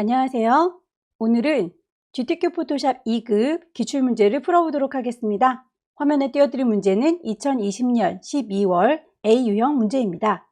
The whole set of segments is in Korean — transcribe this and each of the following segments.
안녕하세요. 오늘은 GTQ 포토샵 2급 기출문제를 풀어보도록 하겠습니다. 화면에 띄워드린 문제는 2020년 12월 A유형 문제입니다.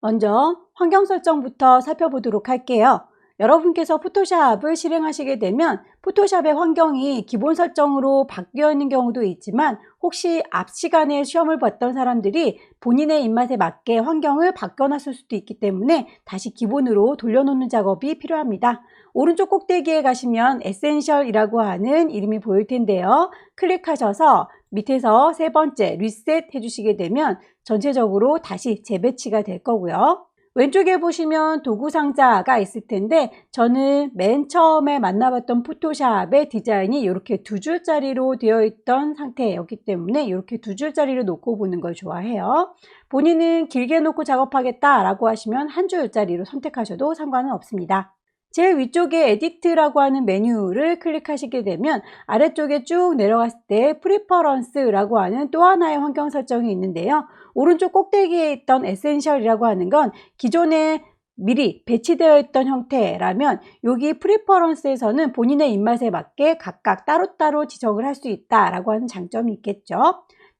먼저 환경 설정부터 살펴보도록 할게요. 여러분께서 포토샵을 실행하시게 되면 포토샵의 환경이 기본 설정으로 바뀌어 있는 경우도 있지만 혹시 앞 시간에 시험을 봤던 사람들이 본인의 입맛에 맞게 환경을 바꿔놨을 수도 있기 때문에 다시 기본으로 돌려놓는 작업이 필요합니다. 오른쪽 꼭대기에 가시면 에센셜이라고 하는 이름이 보일 텐데요. 클릭하셔서 밑에서 세 번째 리셋 해주시게 되면 전체적으로 다시 재배치가 될 거고요. 왼쪽에 보시면 도구 상자가 있을 텐데 저는 맨 처음에 만나봤던 포토샵의 디자인이 이렇게 두 줄짜리로 되어 있던 상태였기 때문에 이렇게 두 줄짜리로 놓고 보는 걸 좋아해요. 본인은 길게 놓고 작업하겠다라고 하시면 한 줄짜리로 선택하셔도 상관은 없습니다. 제일 위쪽에 에디트라고 하는 메뉴를 클릭하시게 되면 아래쪽에 쭉 내려갔을 때 프리퍼런스라고 하는 또 하나의 환경 설정이 있는데요. 오른쪽 꼭대기에 있던 에센셜이라고 하는 건 기존에 미리 배치되어 있던 형태라면 여기 프리퍼런스에서는 본인의 입맛에 맞게 각각 따로따로 지정을 할 수 있다라고 하는 장점이 있겠죠.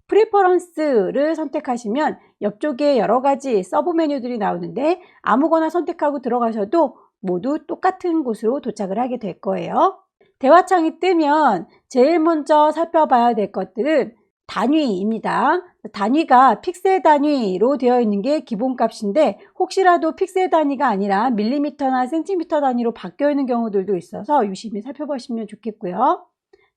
프리퍼런스를 선택하시면 옆쪽에 여러 가지 서브 메뉴들이 나오는데 아무거나 선택하고 들어가셔도 모두 똑같은 곳으로 도착을 하게 될 거예요. 대화창이 뜨면 제일 먼저 살펴봐야 될 것들은 단위입니다. 단위가 픽셀 단위로 되어 있는 게 기본값인데 혹시라도 픽셀 단위가 아니라 밀리미터나 센티미터 단위로 바뀌어 있는 경우들도 있어서 유심히 살펴보시면 좋겠고요.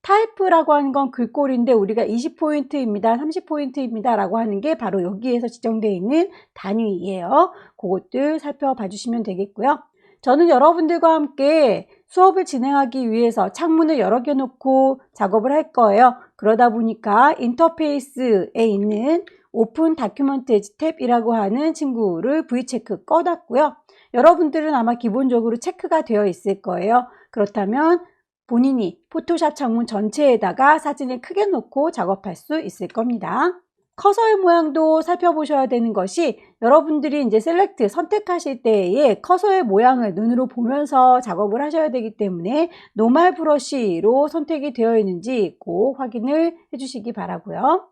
타입이라고 하는 건 글꼴인데 우리가 20포인트입니다, 30포인트입니다 라고 하는 게 바로 여기에서 지정되어 있는 단위예요. 그것들 살펴봐 주시면 되겠고요. 저는 여러분들과 함께 수업을 진행하기 위해서 창문을 여러 개 놓고 작업을 할 거예요. 그러다 보니까 인터페이스에 있는 오픈 다큐먼트 탭이라고 하는 친구를 V체크 꺼놨고요. 여러분들은 아마 기본적으로 체크가 되어 있을 거예요. 그렇다면 본인이 포토샵 창문 전체에다가 사진을 크게 놓고 작업할 수 있을 겁니다. 커서의 모양도 살펴보셔야 되는 것이 여러분들이 이제 셀렉트 선택하실 때에 커서의 모양을 눈으로 보면서 작업을 하셔야 되기 때문에 노멀 브러쉬로 선택이 되어 있는지 꼭 확인을 해주시기 바라고요.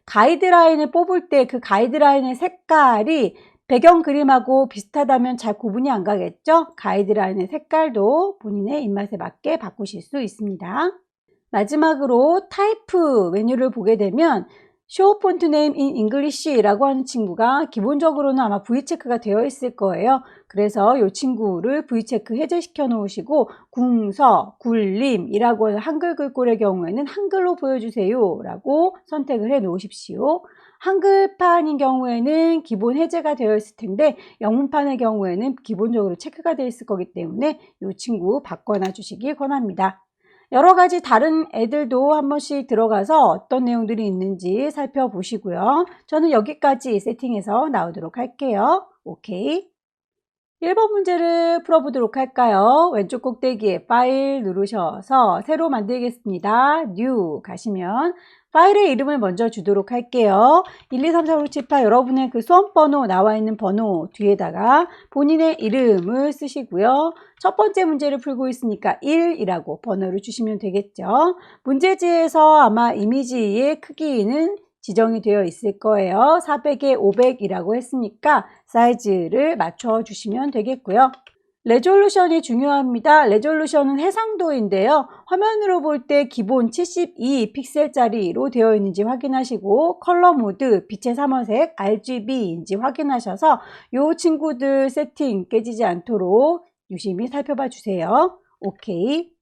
가이드라인을 뽑을 때 그 가이드라인의 색깔이 배경 그림하고 비슷하다면 잘 구분이 안 가겠죠? 가이드라인의 색깔도 본인의 입맛에 맞게 바꾸실 수 있습니다. 마지막으로 타이프 메뉴를 보게 되면 Show Font Name in English라고 하는 친구가 기본적으로는 아마 V체크가 되어 있을 거예요. 그래서 이 친구를 V체크 해제시켜 놓으시고 궁서, 굴림이라고 하는 한글 글꼴의 경우에는 한글로 보여주세요 라고 선택을 해 놓으십시오. 한글판인 경우에는 기본 해제가 되어 있을 텐데 영문판의 경우에는 기본적으로 체크가 되어 있을 거기 때문에 이 친구 바꿔놔 주시기 권합니다. 여러 가지 다른 애들도 한 번씩 들어가서 어떤 내용들이 있는지 살펴보시고요. 저는 여기까지 세팅해서 나오도록 할게요. 오케이. 1번 문제를 풀어보도록 할까요? 왼쪽 꼭대기에 파일 누르셔서 새로 만들겠습니다. New 가시면 파일의 이름을 먼저 주도록 할게요. 1, 2, 3, 4, 5, 7, 8 여러분의 그 수험번호 나와 있는 번호 뒤에다가 본인의 이름을 쓰시고요. 첫 번째 문제를 풀고 있으니까 1이라고 번호를 주시면 되겠죠. 문제지에서 아마 이미지의 크기는 지정이 되어 있을 거예요. 400에 500이라고 했으니까 사이즈를 맞춰 주시면 되겠고요. 레졸루션이 중요합니다. 레졸루션은 해상도인데요. 화면으로 볼 때 기본 72픽셀짜리로 되어 있는지 확인하시고 컬러 모드 빛의 삼원색 RGB인지 확인하셔서 이 친구들 세팅 깨지지 않도록 유심히 살펴봐 주세요. 오케이.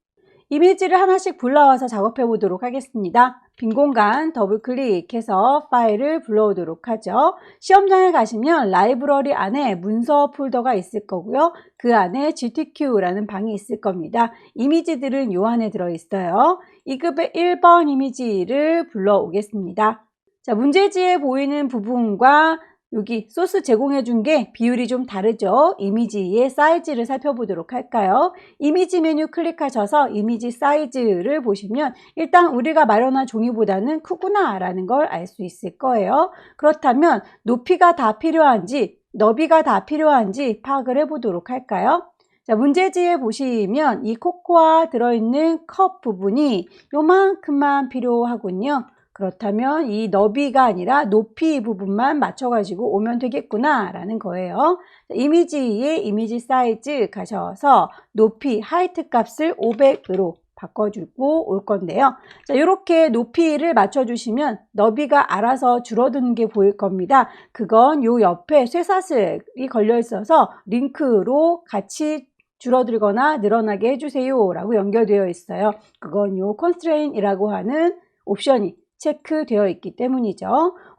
이미지를 하나씩 불러와서 작업해 보도록 하겠습니다. 빈 공간 더블 클릭해서 파일을 불러오도록 하죠. 시험장에 가시면 라이브러리 안에 문서 폴더가 있을 거고요. 그 안에 GTQ라는 방이 있을 겁니다. 이미지들은 요 안에 들어있어요. 2급의 1번 이미지를 불러오겠습니다. 자, 문제지에 보이는 부분과 여기 소스 제공해 준 게 비율이 좀 다르죠. 이미지의 사이즈를 살펴보도록 할까요? 이미지 메뉴 클릭하셔서 이미지 사이즈를 보시면 일단 우리가 마련한 종이보다는 크구나 라는 걸 알 수 있을 거예요. 그렇다면 높이가 다 필요한지 너비가 다 필요한지 파악을 해보도록 할까요? 자, 문제지에 보시면 이 코코아 들어있는 컵 부분이 요만큼만 필요하군요. 그렇다면 이 너비가 아니라 높이 부분만 맞춰가지고 오면 되겠구나 라는 거예요. 이미지에 이미지 사이즈 가셔서 높이 하이트 값을 500으로 바꿔주고 올 건데요. 자, 이렇게 높이를 맞춰주시면 너비가 알아서 줄어드는 게 보일 겁니다. 그건 요 옆에 쇠사슬이 걸려 있어서 링크로 같이 줄어들거나 늘어나게 해주세요 라고 연결되어 있어요. 그건 요 constraint이라고 하는 옵션이 체크되어 있기 때문이죠.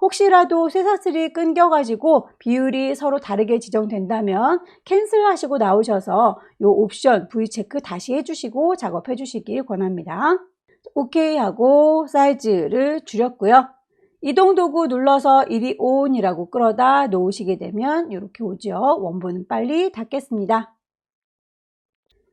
혹시라도 쇠사슬이 끊겨가지고 비율이 서로 다르게 지정된다면 캔슬 하시고 나오셔서 요 옵션 V 체크 다시 해주시고 작업해 주시길 권합니다. OK 하고 사이즈를 줄였고요. 이동 도구 눌러서 이리 온이라고 끌어다 놓으시게 되면 이렇게 오죠. 원본은 빨리 닫겠습니다.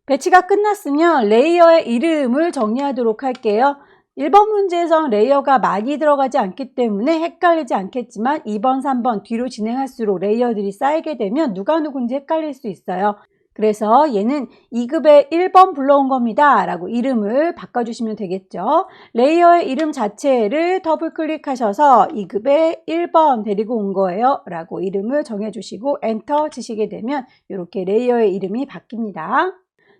배치가 끝났으면 레이어의 이름을 정리하도록 할게요. 1번 문제에선 레이어가 많이 들어가지 않기 때문에 헷갈리지 않겠지만 2번, 3번 뒤로 진행할수록 레이어들이 쌓이게 되면 누가 누군지 헷갈릴 수 있어요. 그래서 얘는 2급에 1번 불러온 겁니다 라고 이름을 바꿔주시면 되겠죠. 레이어의 이름 자체를 더블 클릭하셔서 2급에 1번 데리고 온 거예요 라고 이름을 정해주시고 엔터 치시게 되면 이렇게 레이어의 이름이 바뀝니다.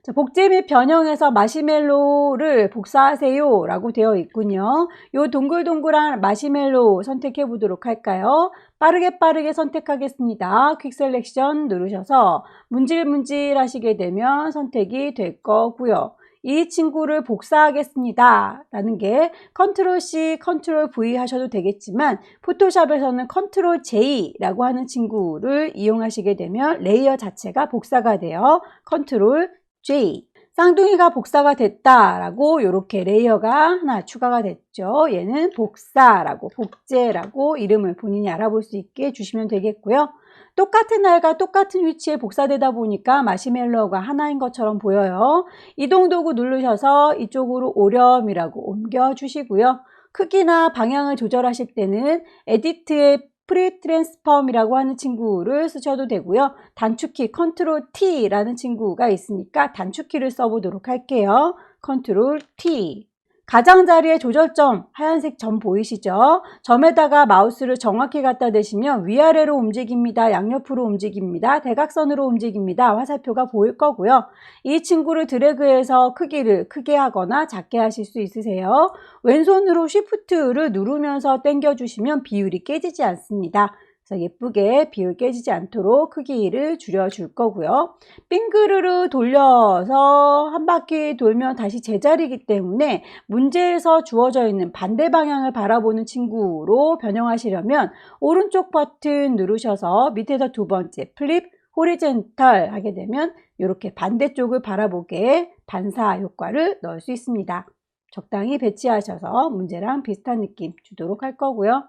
자, 복제 및 변형해서 마시멜로를 복사하세요 라고 되어 있군요. 요 동글동글한 마시멜로 선택해 보도록 할까요? 빠르게 선택하겠습니다. 퀵 셀렉션 누르셔서 문질문질 하시게 되면 선택이 될 거고요. 이 친구를 복사하겠습니다 라는 게 컨트롤 C, 컨트롤 V 하셔도 되겠지만 포토샵에서는 컨트롤 J 라고 하는 친구를 이용하시게 되면 레이어 자체가 복사가 돼요. 컨트롤 J. 쌍둥이가 복사가 됐다라고 이렇게 레이어가 하나 추가가 됐죠. 얘는 복사라고 복제라고 이름을 본인이 알아볼 수 있게 주시면 되겠고요. 똑같은 알과 똑같은 위치에 복사되다 보니까 마시멜로우가 하나인 것처럼 보여요. 이동 도구 누르셔서 이쪽으로 오렴이라고 옮겨 주시고요. 크기나 방향을 조절하실 때는 에디트의 프리 트랜스폼이라고 하는 친구를 쓰셔도 되고요. 단축키 컨트롤 T라는 친구가 있으니까 단축키를 써보도록 할게요. 컨트롤 T. 가장자리에 조절점, 하얀색 점 보이시죠? 점에다가 마우스를 정확히 갖다 대시면 위아래로 움직입니다. 양옆으로 움직입니다. 대각선으로 움직입니다. 화살표가 보일 거고요. 이 친구를 드래그해서 크기를 크게 하거나 작게 하실 수 있으세요. 왼손으로 Shift를 누르면서 당겨주시면 비율이 깨지지 않습니다. 그래서 예쁘게 비율 깨지지 않도록 크기를 줄여줄 거고요. 빙그르르 돌려서 한 바퀴 돌면 다시 제자리이기 때문에 문제에서 주어져 있는 반대 방향을 바라보는 친구로 변형하시려면 오른쪽 버튼 누르셔서 밑에서 두 번째 플립 호리젠탈 하게 되면 이렇게 반대쪽을 바라보게 반사 효과를 넣을 수 있습니다. 적당히 배치하셔서 문제랑 비슷한 느낌 주도록 할 거고요.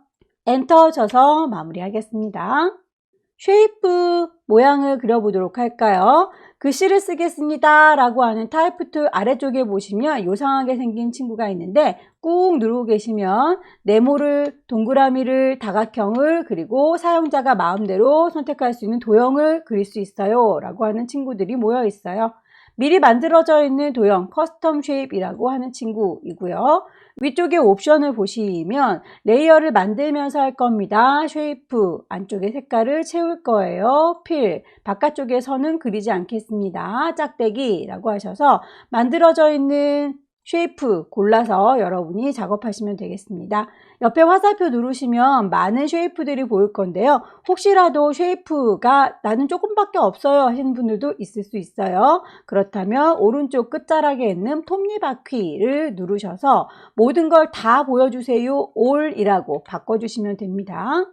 엔터 쳐서 마무리하겠습니다. 쉐이프 모양을 그려보도록 할까요? 글씨를 쓰겠습니다 라고 하는 타이프 툴 아래쪽에 보시면 요상하게 생긴 친구가 있는데 꾹 누르고 계시면 네모를, 동그라미를, 다각형을 그리고 사용자가 마음대로 선택할 수 있는 도형을 그릴 수 있어요 라고 하는 친구들이 모여 있어요. 미리 만들어져 있는 도형 커스텀 쉐입이라고 하는 친구이고요. 위쪽에 옵션을 보시면 레이어를 만들면서 할 겁니다. 쉐이프 안쪽에 색깔을 채울 거예요. 필 바깥쪽에서는 그리지 않겠습니다. 짝대기라고 하셔서 만들어져 있는 쉐이프 골라서 여러분이 작업하시면 되겠습니다. 옆에 화살표 누르시면 많은 쉐이프들이 보일 건데요. 혹시라도 쉐이프가 나는 조금밖에 없어요 하시는 분들도 있을 수 있어요. 그렇다면 오른쪽 끝자락에 있는 톱니바퀴를 누르셔서 모든 걸 다 보여주세요. all이라고 바꿔주시면 됩니다.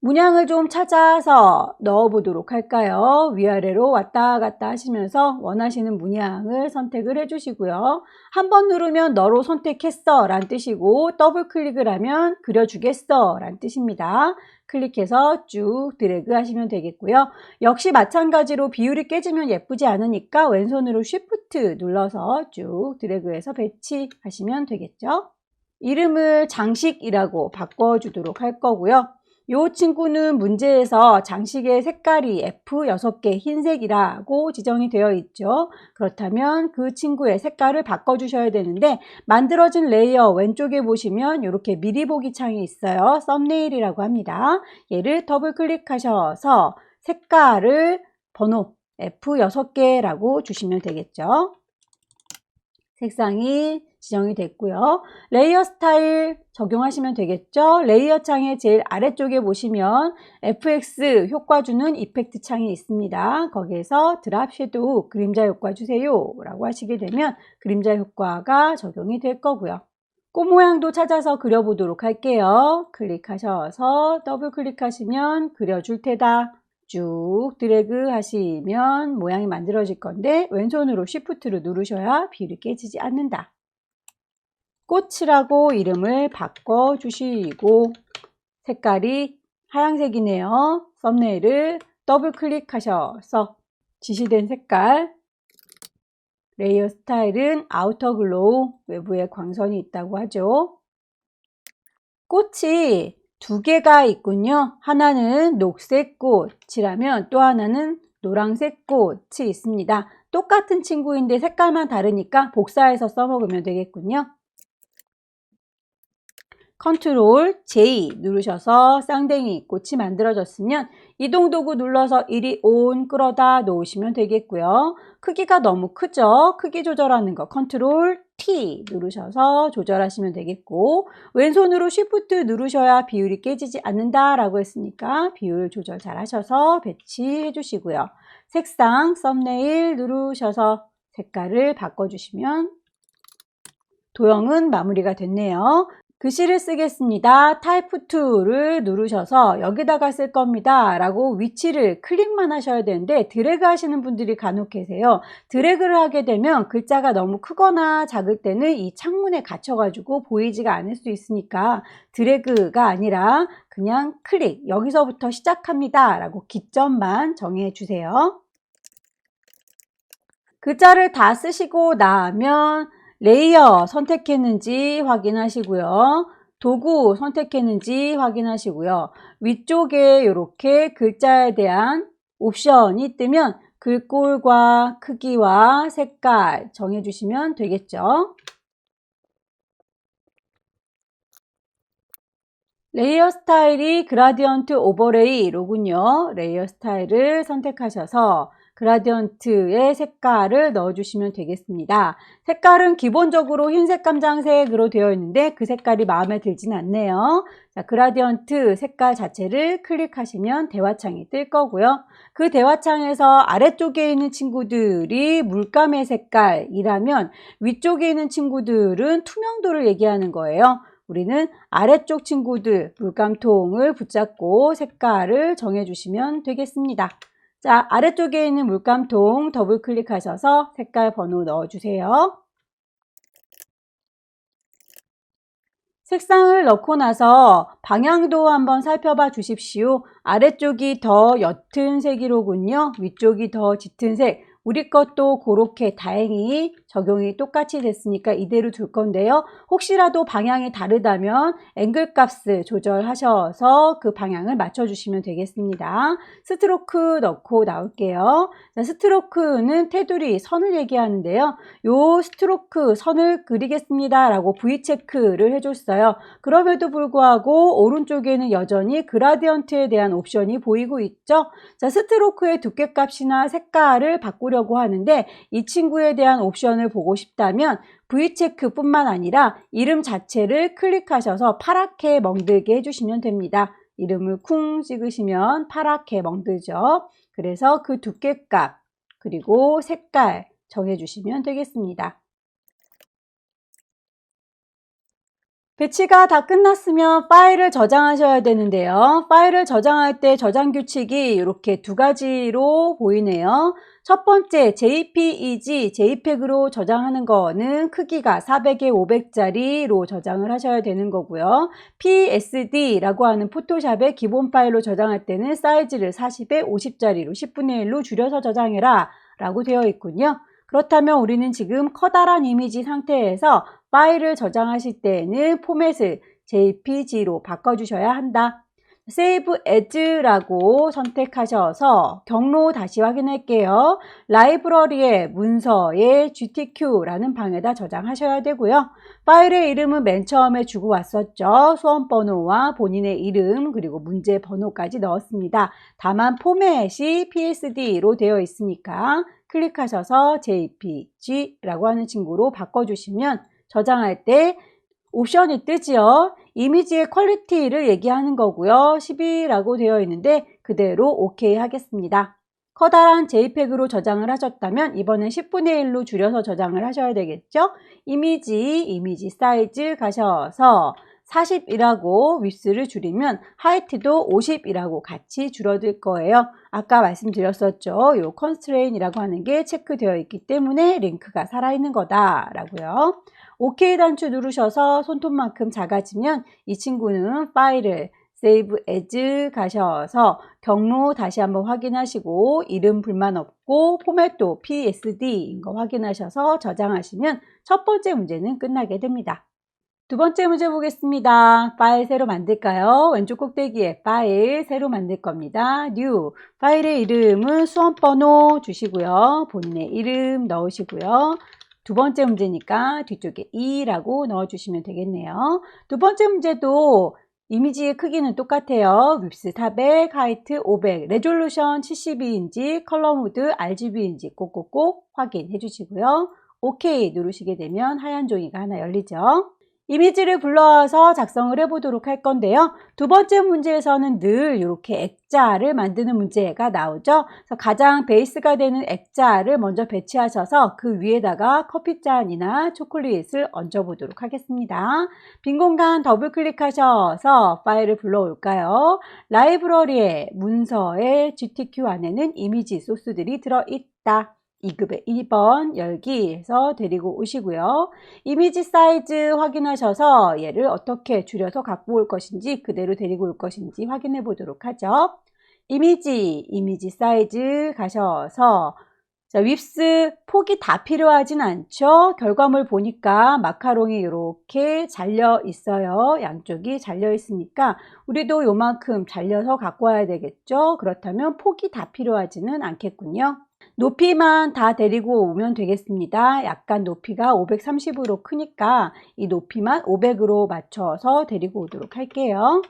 문양을 좀 찾아서 넣어 보도록 할까요? 위아래로 왔다 갔다 하시면서 원하시는 문양을 선택을 해 주시고요. 한 번 누르면 너로 선택했어 라는 뜻이고 더블 클릭을 하면 그려주겠어 라는 뜻입니다. 클릭해서 쭉 드래그 하시면 되겠고요. 역시 마찬가지로 비율이 깨지면 예쁘지 않으니까 왼손으로 Shift 눌러서 쭉 드래그해서 배치하시면 되겠죠. 이름을 장식이라고 바꿔주도록 할 거고요. 이 친구는 문제에서 장식의 색깔이 F6개 흰색이라고 지정이 되어 있죠. 그렇다면 그 친구의 색깔을 바꿔주셔야 되는데 만들어진 레이어 왼쪽에 보시면 이렇게 미리 보기 창이 있어요. 썸네일이라고 합니다. 얘를 더블 클릭하셔서 색깔을 번호 F6개라고 주시면 되겠죠. 색상이 지정이 됐고요. 레이어 스타일 적용하시면 되겠죠. 레이어 창의 제일 아래쪽에 보시면 FX 효과 주는 이펙트 창이 있습니다. 거기에서 드랍 섀도우 그림자 효과 주세요 라고 하시게 되면 그림자 효과가 적용이 될 거고요. 꽃 모양도 찾아서 그려보도록 할게요. 클릭하셔서 더블 클릭하시면 그려줄 테다. 쭉 드래그 하시면 모양이 만들어질 건데 왼손으로 Shift를 누르셔야 비율이 깨지지 않는다. 꽃이라고 이름을 바꿔주시고 색깔이 하얀색이네요. 썸네일을 더블 클릭하셔서 지시된 색깔 레이어 스타일은 아우터 글로우 외부에 광선이 있다고 하죠. 꽃이 두 개가 있군요. 하나는 녹색 꽃이라면 또 하나는 노란색 꽃이 있습니다. 똑같은 친구인데 색깔만 다르니까 복사해서 써먹으면 되겠군요. 컨트롤 J 누르셔서 쌍댕이 꽃이 만들어졌으면 이동도구 눌러서 이리 온 끌어다 놓으시면 되겠고요. 크기가 너무 크죠? 크기 조절하는 거 컨트롤 T 누르셔서 조절하시면 되겠고 왼손으로 Shift 누르셔야 비율이 깨지지 않는다 라고 했으니까 비율 조절 잘 하셔서 배치해 주시고요. 색상 썸네일 누르셔서 색깔을 바꿔주시면 도형은 마무리가 됐네요. 글씨를 쓰겠습니다. 타이프 2를 누르셔서 여기다가 쓸 겁니다 라고 위치를 클릭만 하셔야 되는데 드래그 하시는 분들이 간혹 계세요. 드래그를 하게 되면 글자가 너무 크거나 작을 때는 이 창문에 갇혀 가지고 보이지가 않을 수 있으니까 드래그가 아니라 그냥 클릭 여기서부터 시작합니다 라고 기점만 정해 주세요. 글자를 다 쓰시고 나면 레이어 선택했는지 확인하시고요. 도구 선택했는지 확인하시고요. 위쪽에 이렇게 글자에 대한 옵션이 뜨면 글꼴과 크기와 색깔 정해주시면 되겠죠. 레이어 스타일이 그라디언트 오버레이로군요. 레이어 스타일을 선택하셔서 그라디언트의 색깔을 넣어주시면 되겠습니다. 색깔은 기본적으로 흰색 깜장색으로 되어 있는데 그 색깔이 마음에 들진 않네요. 자, 그라디언트 색깔 자체를 클릭하시면 대화창이 뜰 거고요. 그 대화창에서 아래쪽에 있는 친구들이 물감의 색깔이라면 위쪽에 있는 친구들은 투명도를 얘기하는 거예요. 우리는 아래쪽 친구들 물감통을 붙잡고 색깔을 정해주시면 되겠습니다. 자, 아래쪽에 있는 물감통 더블 클릭하셔서 색깔 번호 넣어주세요. 색상을 넣고 나서 방향도 한번 살펴봐 주십시오. 아래쪽이 더 옅은 색이로군요. 위쪽이 더 짙은 색. 우리 것도 그렇게 다행히 적용이 똑같이 됐으니까 이대로 둘 건데요. 혹시라도 방향이 다르다면 앵글 값을 조절하셔서 그 방향을 맞춰주시면 되겠습니다. 스트로크 넣고 나올게요. 자, 스트로크는 테두리, 선을 얘기하는데요. 요 스트로크, 선을 그리겠습니다 라고 V체크를 해줬어요. 그럼에도 불구하고 오른쪽에는 여전히 그라디언트에 대한 옵션이 보이고 있죠. 자, 스트로크의 두께값이나 색깔을 바꾸려고 하는데 이 친구에 대한 옵션을 보고 싶다면 V체크뿐만 아니라 이름 자체를 클릭하셔서 파랗게 멍들게 해주시면 됩니다. 이름을 쿵 찍으시면 파랗게 멍들죠. 그래서 그 두께값 그리고 색깔 정해주시면 되겠습니다. 배치가 다 끝났으면 파일을 저장하셔야 되는데요. 파일을 저장할 때 저장 규칙이 이렇게 두 가지로 보이네요. 첫 번째 JPEG, JPEG으로 저장하는 거는 크기가 400에 500짜리로 저장을 하셔야 되는 거고요. PSD라고 하는 포토샵의 기본 파일로 저장할 때는 사이즈를 40에 50짜리로 10분의 1로 줄여서 저장해라 라고 되어 있군요. 그렇다면 우리는 지금 커다란 이미지 상태에서 파일을 저장하실 때에는 포맷을 JPG로 바꿔주셔야 한다. Save as라고 선택하셔서 경로 다시 확인할게요. 라이브러리의 문서에 GTQ라는 방에다 저장하셔야 되고요. 파일의 이름은 맨 처음에 주고 왔었죠. 수험 번호와 본인의 이름 그리고 문제 번호까지 넣었습니다. 다만 포맷이 PSD로 되어 있으니까 클릭하셔서 JPG라고 하는 친구로 바꿔주시면 저장할 때 옵션이 뜨지요. 이미지의 퀄리티를 얘기하는 거고요. 12라고 되어 있는데 그대로 OK 하겠습니다. 커다란 JPEG으로 저장을 하셨다면 이번엔 10분의 1로 줄여서 저장을 하셔야 되겠죠. 이미지 사이즈 가셔서 40이라고 윗스를 줄이면 하이트도 50이라고 같이 줄어들 거예요. 아까 말씀드렸었죠. 요 컨스트레인이라고 하는 게 체크되어 있기 때문에 링크가 살아있는 거다라고요. OK 단추 누르셔서 손톱만큼 작아지면 이 친구는 파일을 Save as 가셔서 경로 다시 한번 확인하시고 이름 불만 없고 포맷도 PSD인 거 확인하셔서 저장하시면 첫 번째 문제는 끝나게 됩니다. 두 번째 문제 보겠습니다. 파일 새로 만들까요? 왼쪽 꼭대기에 파일 새로 만들 겁니다. New. 파일의 이름은 수험번호 주시고요. 본인의 이름 넣으시고요. 두 번째 문제니까 뒤쪽에 2라고 넣어주시면 되겠네요. 두 번째 문제도 이미지의 크기는 똑같아요. width 400, height 500, 레졸루션 72인치, 컬러 모드 RGB인지 꼭꼭꼭 확인해 주시고요. OK 누르시게 되면 하얀 종이가 하나 열리죠. 이미지를 불러와서 작성을 해보도록 할 건데요. 두 번째 문제에서는 늘 이렇게 액자를 만드는 문제가 나오죠. 그래서 가장 베이스가 되는 액자를 먼저 배치하셔서 그 위에다가 커피잔이나 초콜릿을 얹어보도록 하겠습니다. 빈 공간 더블 클릭하셔서 파일을 불러올까요? 라이브러리의 문서의 GTQ 안에는 이미지 소스들이 들어있다. 2급의 2번 열기 해서 데리고 오시고요. 이미지 사이즈 확인하셔서 얘를 어떻게 줄여서 갖고 올 것인지 그대로 데리고 올 것인지 확인해 보도록 하죠. 이미지 사이즈 가셔서 자, 윕스 폭이 다 필요하진 않죠. 결과물 보니까 마카롱이 이렇게 잘려 있어요. 양쪽이 잘려 있으니까 우리도 요만큼 잘려서 갖고 와야 되겠죠. 그렇다면 폭이 다 필요하지는 않겠군요. 높이만 다 데리고 오면 되겠습니다. 약간 높이가 530으로 크니까 이 높이만 500으로 맞춰서 데리고 오도록 할게요.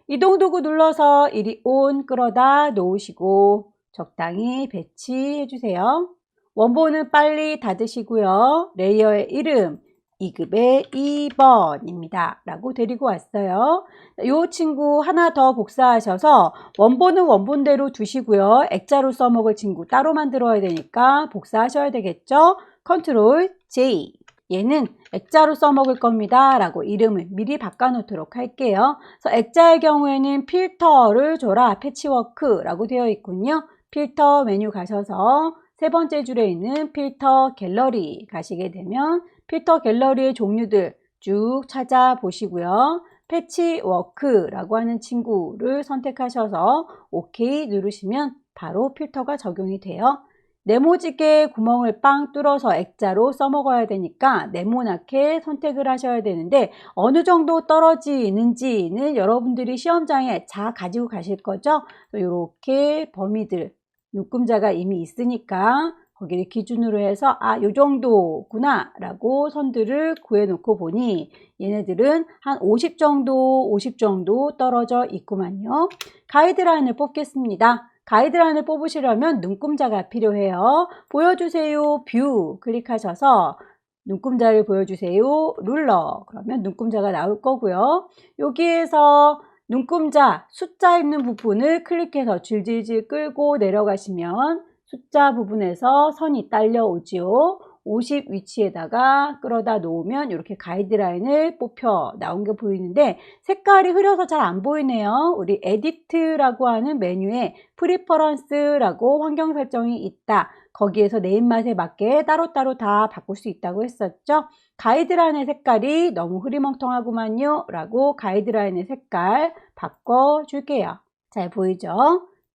이동 도구 눌러서 이리 온 끌어다 놓으시고 적당히 배치해 주세요. 원본은 빨리 닫으시고요. 레이어의 이름 2급의 2번입니다. 라고 데리고 왔어요. 이 친구 하나 더 복사하셔서 원본은 원본대로 두시고요. 액자로 써먹을 친구 따로 만들어야 되니까 복사하셔야 되겠죠. 컨트롤 J. 얘는 액자로 써먹을 겁니다. 라고 이름을 미리 바꿔놓도록 할게요. 그래서 액자의 경우에는 필터를 줘라 패치워크라고 되어 있군요. 필터 메뉴 가셔서 세 번째 줄에 있는 필터 갤러리 가시게 되면 필터 갤러리의 종류들 쭉 찾아보시고요. 패치워크라고 하는 친구를 선택하셔서 OK 누르시면 바로 필터가 적용이 돼요. 네모지게 구멍을 빵 뚫어서 액자로 써먹어야 되니까 네모나게 선택을 하셔야 되는데 어느 정도 떨어지는지는 여러분들이 시험장에 자 가지고 가실 거죠. 이렇게 범위들 눈금자가 이미 있으니까 거기를 기준으로 해서 요 정도구나 라고 선들을 구해놓고 보니 얘네들은 한 50 정도 떨어져 있구만요. 가이드라인을 뽑겠습니다. 가이드라인을 뽑으시려면 눈금자가 필요해요. 보여주세요. 뷰 클릭하셔서 눈금자를 보여주세요. 룰러 그러면 눈금자가 나올 거고요. 여기에서 눈금자 숫자 있는 부분을 클릭해서 질질질 끌고 내려가시면 숫자 부분에서 선이 딸려오지요. 50 위치에다가 끌어다 놓으면 이렇게 가이드라인을 뽑혀 나온 게 보이는데 색깔이 흐려서 잘 안 보이네요. 우리 에디트라고 하는 메뉴에 프리퍼런스라고 환경 설정이 있다. 거기에서 내 입맛에 맞게 따로따로 다 바꿀 수 있다고 했었죠. 가이드라인의 색깔이 너무 흐리멍텅하구만요. 라고 가이드라인의 색깔 바꿔줄게요. 잘 보이죠?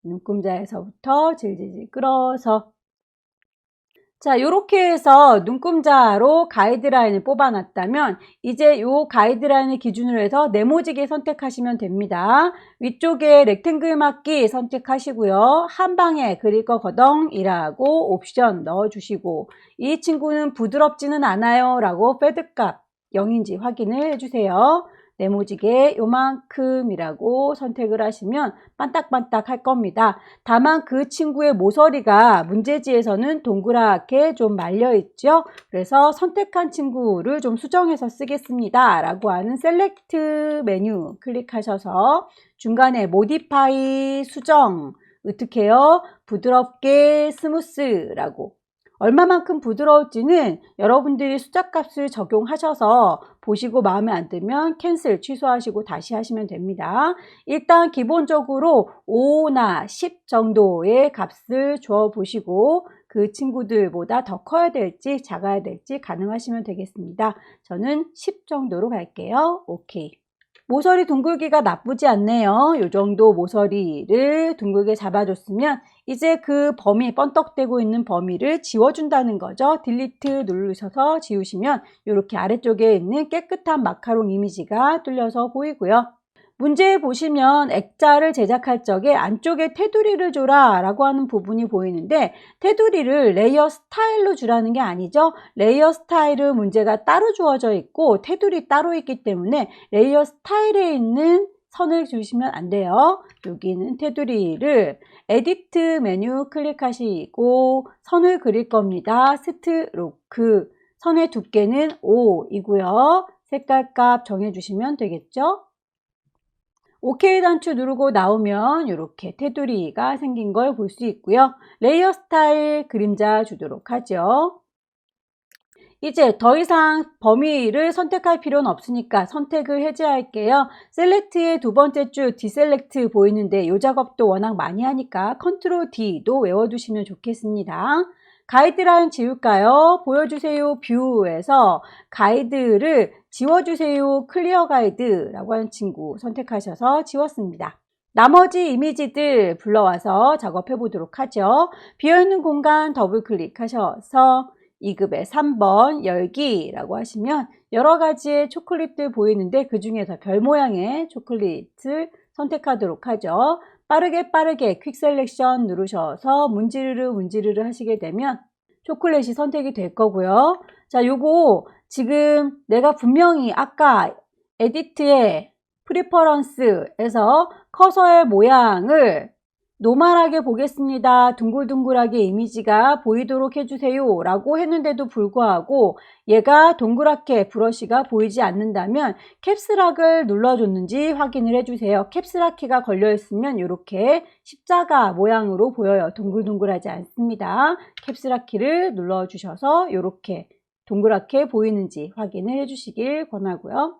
눈금자에서부터 질질질 끌어서 자, 이렇게 해서 눈금자로 가이드라인을 뽑아놨다면 이제 이 가이드라인을 기준으로 해서 네모지게 선택하시면 됩니다. 위쪽에 렉탱글 막기 선택하시고요. 한 방에 그릴 거 거덩이라고 옵션 넣어주시고, 이 친구는 부드럽지는 않아요 라고 패드값 0인지 확인을 해주세요. 네모지게 요만큼이라고 선택을 하시면 반딱반딱 할 겁니다. 다만 그 친구의 모서리가 문제지에서는 동그랗게 좀 말려 있죠. 그래서 선택한 친구를 좀 수정해서 쓰겠습니다 라고 하는 셀렉트 메뉴 클릭하셔서 중간에 모디파이 수정 어떻게 해요? 부드럽게 스무스라고, 얼마만큼 부드러울지는 여러분들이 숫자값을 적용하셔서 보시고 마음에 안 들면 캔슬 취소하시고 다시 하시면 됩니다. 일단 기본적으로 5나 10 정도의 값을 줘 보시고 그 친구들보다 더 커야 될지 작아야 될지 가능하시면 되겠습니다. 저는 10 정도로 갈게요. 오케이. 모서리 둥글기가 나쁘지 않네요. 이 정도 모서리를 둥글게 잡아줬으면 이제 그 범위, 번떡대고 있는 범위를 지워준다는 거죠. 딜리트 누르셔서 지우시면 이렇게 아래쪽에 있는 깨끗한 마카롱 이미지가 뚫려서 보이고요. 문제에 보시면 액자를 제작할 적에 안쪽에 테두리를 줘라 라고 하는 부분이 보이는데, 테두리를 레이어 스타일로 주라는 게 아니죠. 레이어 스타일은 문제가 따로 주어져 있고 테두리 따로 있기 때문에 레이어 스타일에 있는 선을 주시면 안 돼요. 여기는 테두리를 에디트 메뉴 클릭하시고 선을 그릴 겁니다. 스트로크, 선의 두께는 5이고요. 색깔 값 정해주시면 되겠죠. OK 단추 누르고 나오면 이렇게 테두리가 생긴 걸 볼 수 있고요. 레이어 스타일 그림자 주도록 하죠. 이제 더 이상 범위를 선택할 필요는 없으니까 선택을 해제할게요. 셀렉트의 두 번째 줄 디셀렉트 보이는데 이 작업도 워낙 많이 하니까 컨트롤 D도 외워두시면 좋겠습니다. 가이드라인 지울까요? 보여주세요 뷰에서 가이드를 지워주세요 클리어 가이드라고 하는 친구 선택하셔서 지웠습니다. 나머지 이미지들 불러와서 작업해 보도록 하죠. 비어있는 공간 더블 클릭하셔서 2급의 3번 열기라고 하시면 여러 가지의 초콜릿들 보이는데 그 중에서 별 모양의 초콜릿을 선택하도록 하죠. 빠르게 퀵 셀렉션 누르셔서 문지르르 하시게 되면 초콜릿이 선택이 될 거고요. 자, 요거 지금 내가 분명히 아까 에디트의 프리퍼런스에서 커서의 모양을 노멀하게 보겠습니다. 둥글둥글하게 이미지가 보이도록 해주세요 라고 했는데도 불구하고 얘가 동그랗게 브러쉬가 보이지 않는다면 캡스락을 눌러줬는지 확인을 해주세요. 캡스락 키가 걸려 있으면 이렇게 십자가 모양으로 보여요. 동글동글하지 않습니다. 캡스락 키를 눌러주셔서 이렇게 동그랗게 보이는지 확인을 해주시길 권하고요.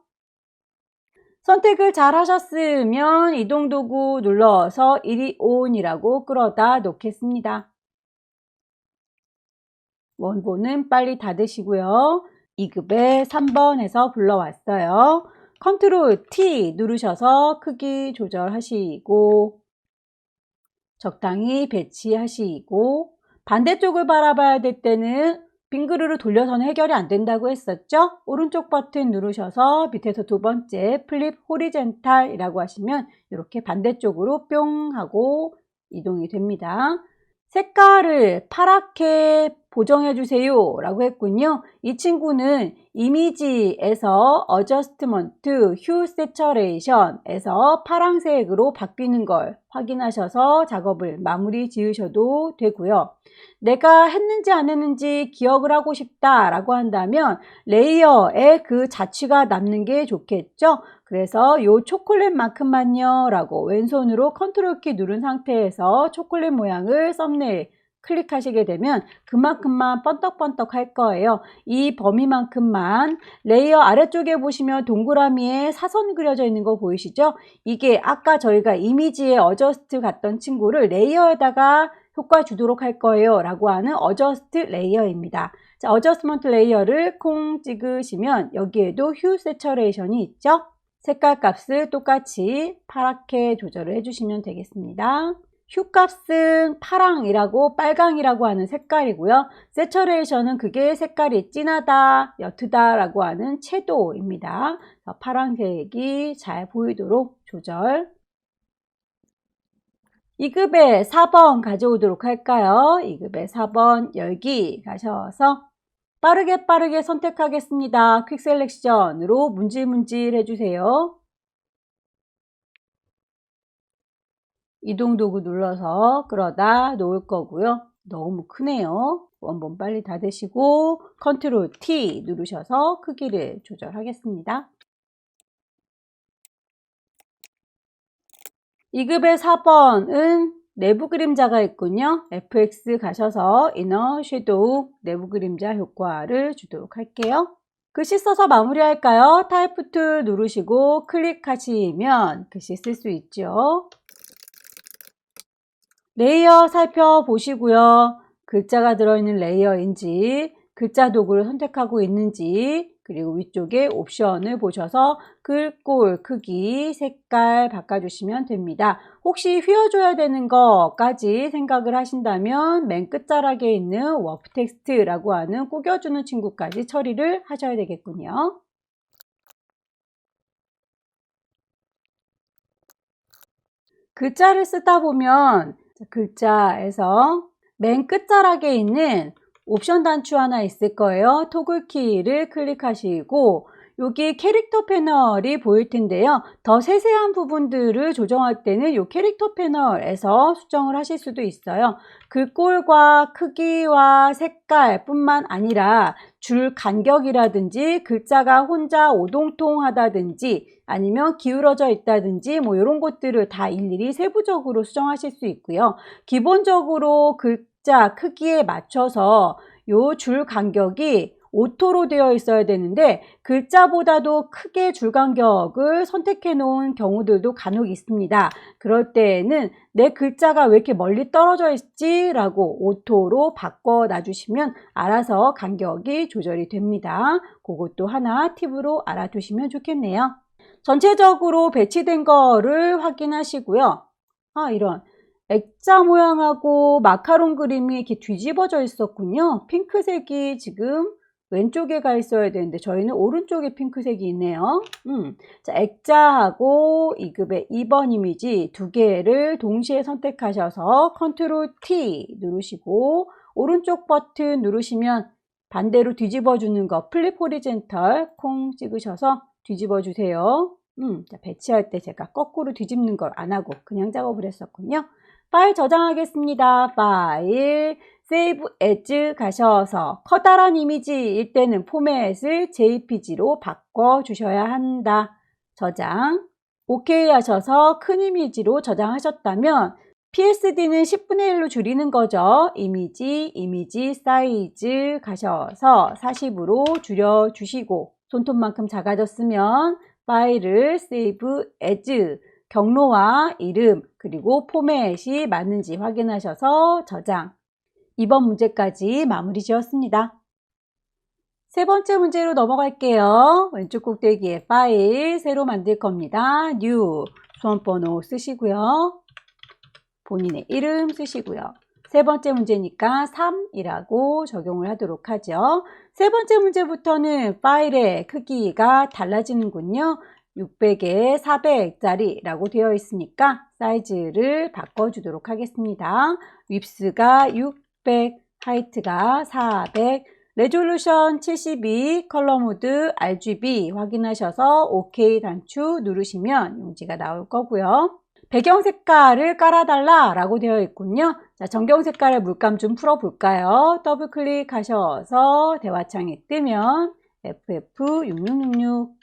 선택을 잘 하셨으면 이동도구 눌러서 이리 온이라고 끌어다 놓겠습니다. 원본은 빨리 닫으시고요. 2급의 3번에서 불러왔어요. 컨트롤 T 누르셔서 크기 조절하시고 적당히 배치하시고, 반대쪽을 바라봐야 될 때는 빙그르르 돌려서는 해결이 안 된다고 했었죠. 오른쪽 버튼 누르셔서 밑에서 두 번째 플립 호리젠탈이라고 하시면 이렇게 반대쪽으로 뿅 하고 이동이 됩니다. 색깔을 파랗게 보정해 주세요 라고 했군요. 이 친구는 이미지에서 어저스트먼트 휴 세처레이션에서 파란색으로 바뀌는 걸 확인하셔서 작업을 마무리 지으셔도 되고요. 내가 했는지 안 했는지 기억을 하고 싶다 라고 한다면 레이어에 그 자취가 남는 게 좋겠죠. 그래서 요 초콜릿만큼만요 라고 왼손으로 컨트롤 키 누른 상태에서 초콜릿 모양을 썸네일 클릭하시게 되면 그만큼만 번떡번떡 할 거예요. 이 범위만큼만. 레이어 아래쪽에 보시면 동그라미에 사선 그려져 있는 거 보이시죠? 이게 아까 저희가 이미지에 어저스트 갔던 친구를 레이어에다가 효과 주도록 할 거예요 라고 하는 어저스트 레이어입니다. 자, 어저스먼트 레이어를 콩 찍으시면 여기에도 휴 세처레이션이 있죠? 색깔 값을 똑같이 파랗게 조절을 해주시면 되겠습니다. 휴값은 파랑이라고 빨강이라고 하는 색깔이고요. 세처레이션은 그게 색깔이 진하다, 옅다 라고 하는 채도입니다. 파란색이 잘 보이도록 조절. 2급의 4번 가져오도록 할까요? 2급의 4번 열기 가셔서 빠르게 선택하겠습니다. 퀵 셀렉션으로 문질문질 해주세요. 이동 도구 눌러서 끌어다 놓을 거고요. 너무 크네요. 원본 빨리 닫으시고 컨트롤 T 누르셔서 크기를 조절하겠습니다. 2급의 4번은 내부 그림자가 있군요. FX 가셔서 이너 섀도우 내부 그림자 효과를 주도록 할게요. 글씨 써서 마무리할까요? 타입 툴 누르시고 클릭하시면 글씨 쓸 수 있죠. 레이어 살펴보시고요. 글자가 들어있는 레이어인지 글자 도구를 선택하고 있는지 그리고 위쪽에 옵션을 보셔서 글꼴 크기, 색깔 바꿔주시면 됩니다. 혹시 휘어줘야 되는 것까지 생각을 하신다면 맨 끝자락에 있는 워프 텍스트라고 하는 꾸겨주는 친구까지 처리를 하셔야 되겠군요. 글자를 쓰다 보면 글자에서 맨 끝자락에 있는 옵션 단추 하나 있을 거예요. 토글 키를 클릭하시고 여기 캐릭터 패널이 보일 텐데요. 더 세세한 부분들을 조정할 때는 이 캐릭터 패널에서 수정을 하실 수도 있어요. 글꼴과 크기와 색깔 뿐만 아니라 줄 간격이라든지 글자가 혼자 오동통하다든지 아니면 기울어져 있다든지 뭐 이런 것들을 다 일일이 세부적으로 수정하실 수 있고요. 기본적으로 글자 크기에 맞춰서 요 줄 간격이 오토로 되어 있어야 되는데 글자보다도 크게 줄 간격을 선택해 놓은 경우들도 간혹 있습니다. 그럴 때에는 내 글자가 왜 이렇게 멀리 떨어져 있지? 라고 오토로 바꿔 놔주시면 알아서 간격이 조절이 됩니다. 그것도 하나 팁으로 알아두시면 좋겠네요. 전체적으로 배치된 거를 확인하시고요. 이런 액자 모양하고 마카롱 그림이 이렇게 뒤집어져 있었군요. 핑크색이 지금 왼쪽에 가 있어야 되는데 저희는 오른쪽에 핑크색이 있네요. 자, 액자하고 2급의 2번 이미지 두 개를 동시에 선택하셔서 컨트롤 T 누르시고 오른쪽 버튼 누르시면 반대로 뒤집어 주는 거 플립 호리젠털 콩 찍으셔서 뒤집어 주세요. 자, 배치할 때 제가 거꾸로 뒤집는 걸 안 하고 그냥 작업을 했었군요. 파일 저장하겠습니다. 파일, 세이브 에즈 가셔서 커다란 이미지일 때는 포맷을 JPG로 바꿔주셔야 한다. 저장. OK 하셔서 큰 이미지로 저장하셨다면 PSD는 10분의 1로 줄이는 거죠. 이미지 사이즈 가셔서 40으로 줄여주시고 손톱만큼 작아졌으면 파일을 세이브 에즈 경로와 이름 그리고 포맷이 맞는지 확인하셔서 저장. 2번 문제까지 마무리 지었습니다. 세 번째 문제로 넘어갈게요. 왼쪽 꼭대기에 파일 새로 만들 겁니다. 뉴 수험번호 쓰시고요. 본인의 이름 쓰시고요. 세 번째 문제니까 3이라고 적용을 하도록 하죠. 세 번째 문제부터는 파일의 크기가 달라지는군요. 600에 400짜리라고 되어 있으니까 사이즈를 바꿔주도록 하겠습니다. 윕스가 600, 하이트가 400, 레졸루션 72, 컬러 모드 RGB 확인하셔서 OK 단추 누르시면 용지가 나올 거고요. 배경 색깔을 깔아달라 라고 되어 있군요. 자, 전경 색깔의 물감 좀 풀어볼까요? 더블 클릭하셔서 대화창이 뜨면 FF6666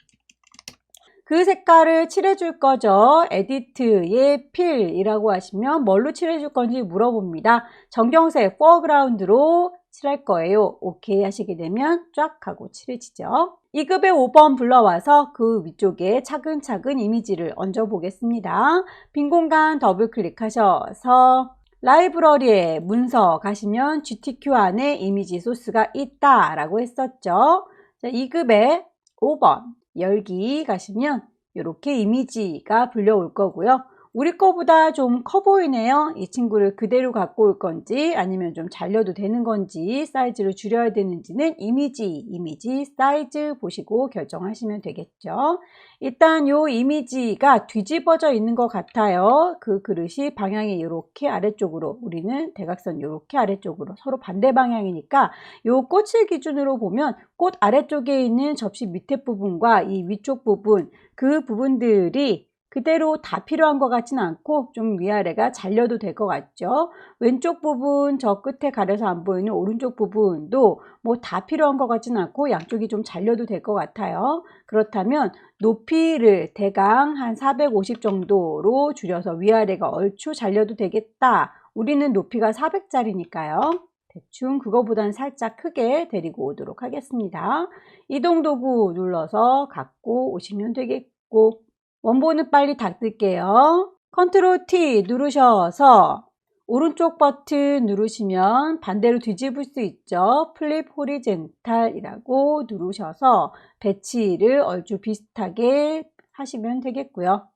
그 색깔을 칠해줄 거죠. 에디트의 필이라고 하시면 뭘로 칠해줄 건지 물어봅니다. 전경색 포어그라운드로 칠할 거예요. 오케이 하시게 되면 쫙 하고 칠해지죠. 2급의 5번 불러와서 그 위쪽에 차근차근 이미지를 얹어 보겠습니다. 빈 공간 더블 클릭하셔서 라이브러리에 문서 가시면 GTQ 안에 이미지 소스가 있다 라고 했었죠. 자, 2급의 5번 열기 가시면 이렇게 이미지가 불려올 거고요. 우리 거보다 좀 커 보이네요. 이 친구를 그대로 갖고 올 건지 아니면 좀 잘려도 되는 건지 사이즈를 줄여야 되는지는 이미지 사이즈 보시고 결정하시면 되겠죠. 일단 요 이미지가 뒤집어져 있는 것 같아요. 그 그릇이 방향이 이렇게 아래쪽으로, 우리는 대각선 이렇게 아래쪽으로, 서로 반대 방향이니까 요 꽃을 기준으로 보면 꽃 아래쪽에 있는 접시 밑에 부분과 이 위쪽 부분, 그 부분들이 그대로 다 필요한 것 같지는 않고 좀 위아래가 잘려도 될 것 같죠. 왼쪽 부분, 저 끝에 가려서 안 보이는 오른쪽 부분도 뭐 다 필요한 것 같지는 않고 양쪽이 좀 잘려도 될 것 같아요. 그렇다면 높이를 대강 한 450 정도로 줄여서 위아래가 얼추 잘려도 되겠다. 우리는 높이가 400짜리니까요. 대충 그거보다는 살짝 크게 데리고 오도록 하겠습니다. 이동 도구 눌러서 갖고 오시면 되겠고, 원본은 빨리 닫을게요. 컨트롤 T 누르셔서 오른쪽 버튼 누르시면 반대로 뒤집을 수 있죠. 플립 호리젠탈이라고 누르셔서 배치를 얼추 비슷하게 하시면 되겠고요.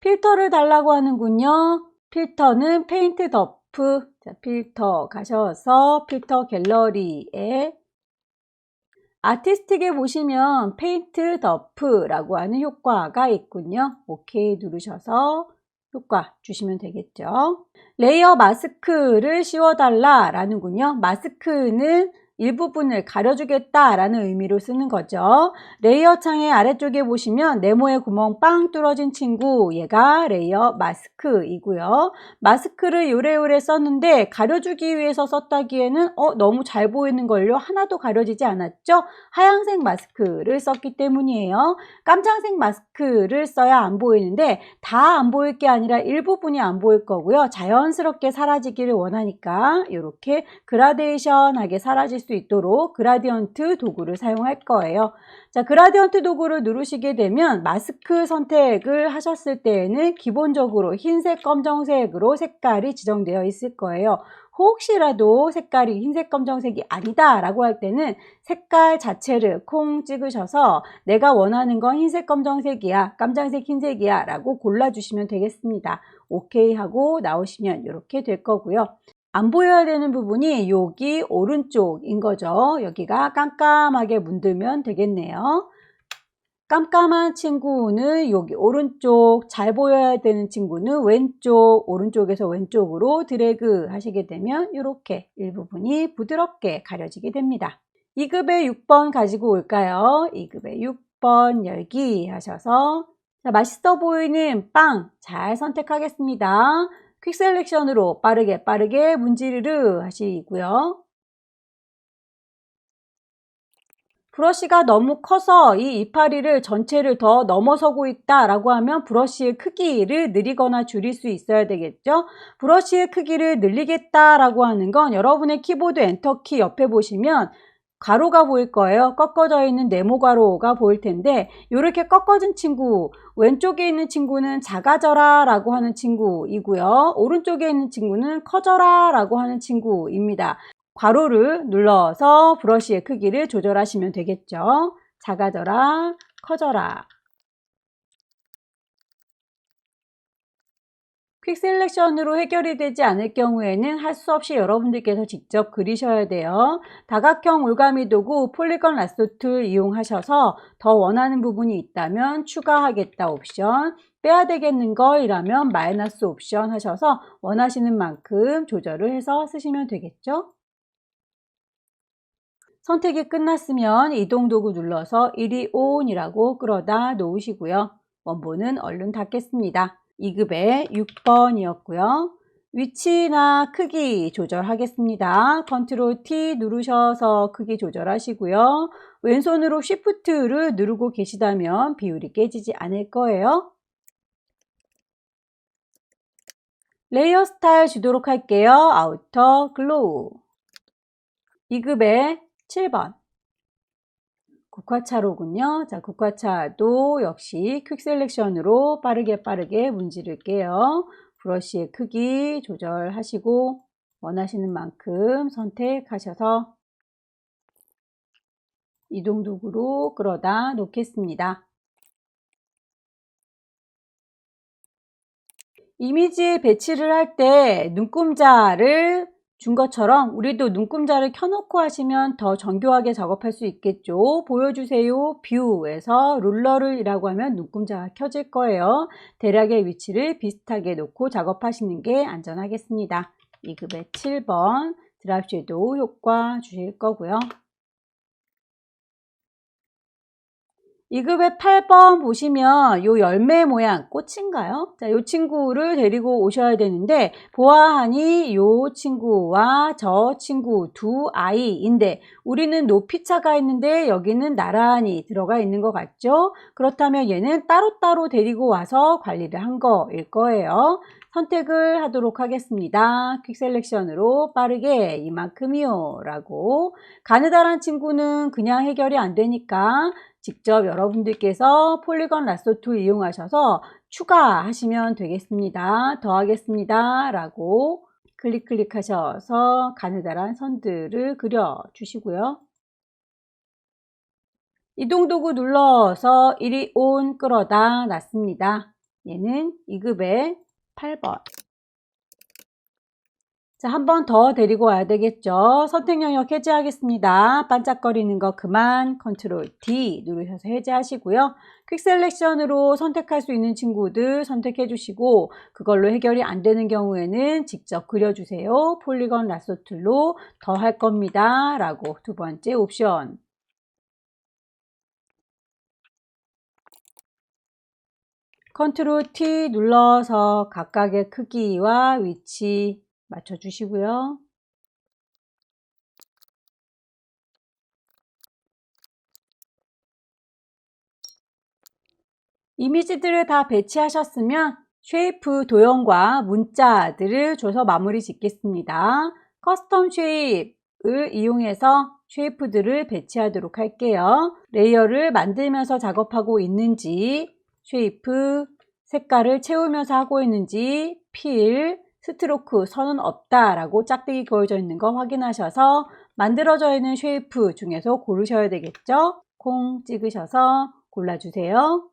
필터를 달라고 하는군요. 필터는 페인트 덮프, 자, 필터 가셔서 필터 갤러리에 아티스틱에 보시면 페인트 덮프라고 하는 효과가 있군요. 오케이 누르셔서 효과 주시면 되겠죠. 레이어 마스크를 씌워달라 라는군요. 마스크는 일부분을 가려주겠다라는 의미로 쓰는 거죠. 레이어 창의 아래쪽에 보시면 네모의 구멍 빵 뚫어진 친구, 얘가 레이어 마스크이고요. 마스크를 요래요래 썼는데 가려주기 위해서 썼다기에는 너무 잘 보이는 걸요. 하나도 가려지지 않았죠? 하얀색 마스크를 썼기 때문이에요. 깜장색 마스크를 써야 안 보이는데 다 안 보일 게 아니라 일부분이 안 보일 거고요. 자연스럽게 사라지기를 원하니까 이렇게 그라데이션하게 사라질 수 있도록 그라디언트 도구를 사용할 거예요. 자, 그라디언트 도구를 누르시게 되면 마스크 선택을 하셨을 때에는 기본적으로 흰색, 검정색으로 색깔이 지정되어 있을 거예요. 혹시라도 색깔이 흰색, 검정색이 아니다 라고 할 때는 색깔 자체를 콩 찍으셔서 내가 원하는 건 흰색, 검정색이야, 깜장색, 흰색이야 라고 골라주시면 되겠습니다. 오케이 하고 나오시면 이렇게 될 거고요. 안 보여야 되는 부분이 여기 오른쪽인 거죠. 여기가 깜깜하게 문들면 되겠네요. 깜깜한 친구는 여기 오른쪽, 잘 보여야 되는 친구는 왼쪽, 오른쪽에서 왼쪽으로 드래그 하시게 되면 이렇게 일부분이 부드럽게 가려지게 됩니다. 2급의 6번 가지고 올까요? 2급의 6번 열기 하셔서, 자, 맛있어 보이는 빵 잘 선택하겠습니다. 퀵 셀렉션으로 빠르게 문지르르 하시고요. 브러쉬가 너무 커서 이 이파리를 전체를 더 넘어서고 있다라고 하면 브러쉬의 크기를 늘리거나 줄일 수 있어야 되겠죠. 브러쉬의 크기를 늘리겠다라고 하는 건 여러분의 키보드 엔터키 옆에 보시면 가로가 보일 거예요. 꺾어져 있는 네모 가로가 보일 텐데 이렇게 꺾어진 친구, 왼쪽에 있는 친구는 작아져라 라고 하는 친구이고요. 오른쪽에 있는 친구는 커져라 라고 하는 친구입니다. 괄호를 눌러서 브러쉬의 크기를 조절하시면 되겠죠. 작아져라, 커져라. 퀵 셀렉션으로 해결이 되지 않을 경우에는 할 수 없이 여러분들께서 직접 그리셔야 돼요. 다각형 올가미 도구 폴리건 라쏘 툴 이용하셔서 더 원하는 부분이 있다면 추가하겠다 옵션, 빼야 되겠는 거이라면 마이너스 옵션 하셔서 원하시는 만큼 조절을 해서 쓰시면 되겠죠. 선택이 끝났으면 이동 도구 눌러서 이리 온이라고 끌어다 놓으시고요. 원본은 얼른 닫겠습니다. 2급의 6번이었고요. 위치나 크기 조절하겠습니다. 컨트롤 T 누르셔서 크기 조절하시고요. 왼손으로 쉬프트를 누르고 계시다면 비율이 깨지지 않을 거예요. 레이어 스타일 주도록 할게요. 아우터 글로우. 2급의 7번. 국화차로군요. 자, 국화차도 역시 퀵 셀렉션으로 빠르게 문지를게요. 브러쉬의 크기 조절하시고 원하시는 만큼 선택하셔서 이동 도구로 끌어다 놓겠습니다. 이미지에 배치를 할 때 눈금자를 준 것처럼 우리도 눈금자를 켜놓고 하시면 더 정교하게 작업할 수 있겠죠. 보여주세요. 뷰에서 룰러를 이라고 하면 눈금자가 켜질 거예요. 대략의 위치를 비슷하게 놓고 작업하시는 게 안전하겠습니다. 2급의 7번 드랍 섀도우 효과 주실 거고요. 2급의 8번 보시면 요 열매 모양 꽃인가요? 자, 요 친구를 데리고 오셔야 되는데 보아하니 요 친구와 저 친구 두 아이인데 우리는 높이차가 있는데 여기는 나란히 들어가 있는 것 같죠? 그렇다면 얘는 따로따로 데리고 와서 관리를 한 거일 거예요. 선택을 하도록 하겠습니다. 퀵 셀렉션으로 빠르게 이만큼이요 라고. 가느다란 친구는 그냥 해결이 안 되니까 직접 여러분들께서 폴리건 라쏘 툴 이용하셔서 추가하시면 되겠습니다. 더하겠습니다 라고 클릭하셔서 가느다란 선들을 그려 주시고요. 이동도구 눌러서 이리 온 끌어다 놨습니다. 얘는 2급의 8번. 자, 한 번 더 데리고 와야 되겠죠. 선택 영역 해제하겠습니다. 반짝거리는 거 그만 컨트롤 D 누르셔서 해제하시고요. 퀵 셀렉션으로 선택할 수 있는 친구들 선택해 주시고 그걸로 해결이 안 되는 경우에는 직접 그려주세요. 폴리건 라쏘 툴로 더 할 겁니다. 라고 두 번째 옵션. 컨트롤 T 눌러서 각각의 크기와 위치 맞춰주시고요. 이미지들을 다 배치하셨으면 쉐이프 도형과 문자들을 줘서 마무리 짓겠습니다. 커스텀 쉐입을 이용해서 쉐이프들을 배치하도록 할게요. 레이어를 만들면서 작업하고 있는지, 쉐이프 색깔을 채우면서 하고 있는지, 필, 스트로크, 선은 없다라고 짝대기 그어져 있는 거 확인하셔서 만들어져 있는 쉐이프 중에서 고르셔야 되겠죠? 콩 찍으셔서 골라주세요.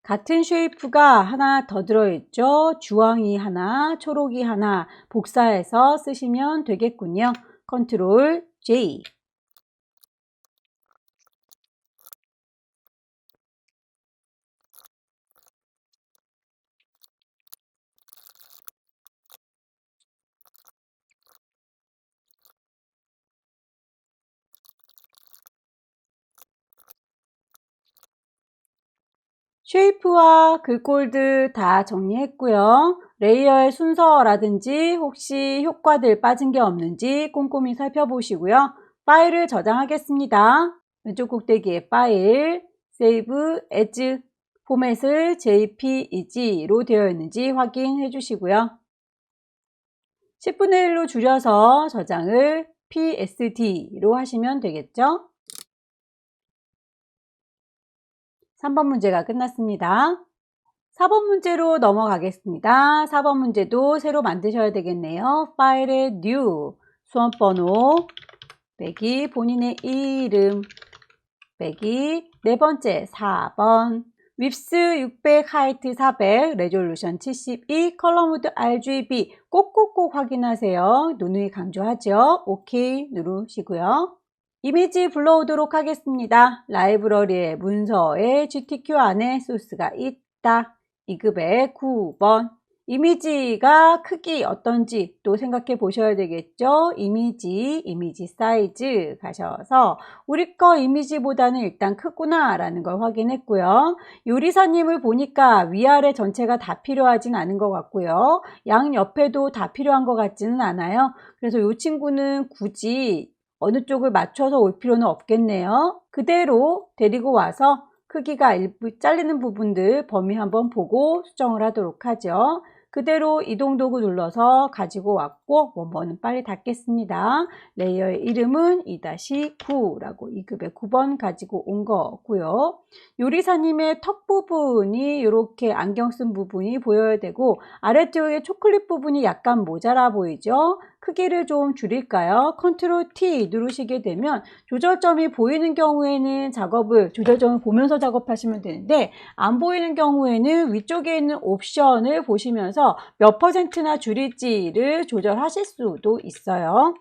같은 쉐이프가 하나 더 들어있죠. 주황이 하나, 초록이 하나 복사해서 쓰시면 되겠군요. 컨트롤 J. 쉐이프와 글꼴들 다 정리했고요. 레이어의 순서라든지 혹시 효과들 빠진 게 없는지 꼼꼼히 살펴보시고요. 파일을 저장하겠습니다. 왼쪽 꼭대기에 파일, Save As, 포맷을 JPEG로 되어 있는지 확인해 주시고요. 10분의 1로 줄여서 저장을 PSD로 하시면 되겠죠. 3번 문제가 끝났습니다. 4번 문제로 넘어가겠습니다. 4번 문제도 새로 만드셔야 되겠네요. 파일에 New, 수험번호, 빼기 본인의 이름, 빼기 네 번째 4번, 윕스 600, 하이트 400, 레졸루션 72, 컬러 모드 RGB 꼭꼭꼭 확인하세요. 누누이 강조하죠. OK 누르시고요. 이미지 불러오도록 하겠습니다. 라이브러리의 문서에 GTQ 안에 소스가 있다. 2급의 9번. 이미지가 크기 어떤지 또 생각해 보셔야 되겠죠. 이미지 사이즈 가셔서 우리 거 이미지보다는 일단 크구나 라는 걸 확인했고요. 요리사님을 보니까 위아래 전체가 다 필요하진 않은 것 같고요. 양 옆에도 다 필요한 것 같지는 않아요. 그래서 이 친구는 굳이 어느 쪽을 맞춰서 올 필요는 없겠네요. 그대로 데리고 와서 크기가 일부 잘리는 부분들 범위 한번 보고 수정을 하도록 하죠. 그대로 이동도구 눌러서 가지고 왔고 원본은 빨리 닫겠습니다. 레이어의 이름은 2-9라고 2급의 9번 가지고 온 거고요. 요리사님의 턱 부분이 이렇게 안경 쓴 부분이 보여야 되고 아래쪽에 초콜릿 부분이 약간 모자라 보이죠. 크기를 좀 줄일까요? 컨트롤 T 누르시게 되면 조절점이 보이는 경우에는 조절점을 보면서 작업하시면 되는데, 안 보이는 경우에는 위쪽에 있는 옵션을 보시면서 몇 %나 줄일지를 조절하실 수도 있어요.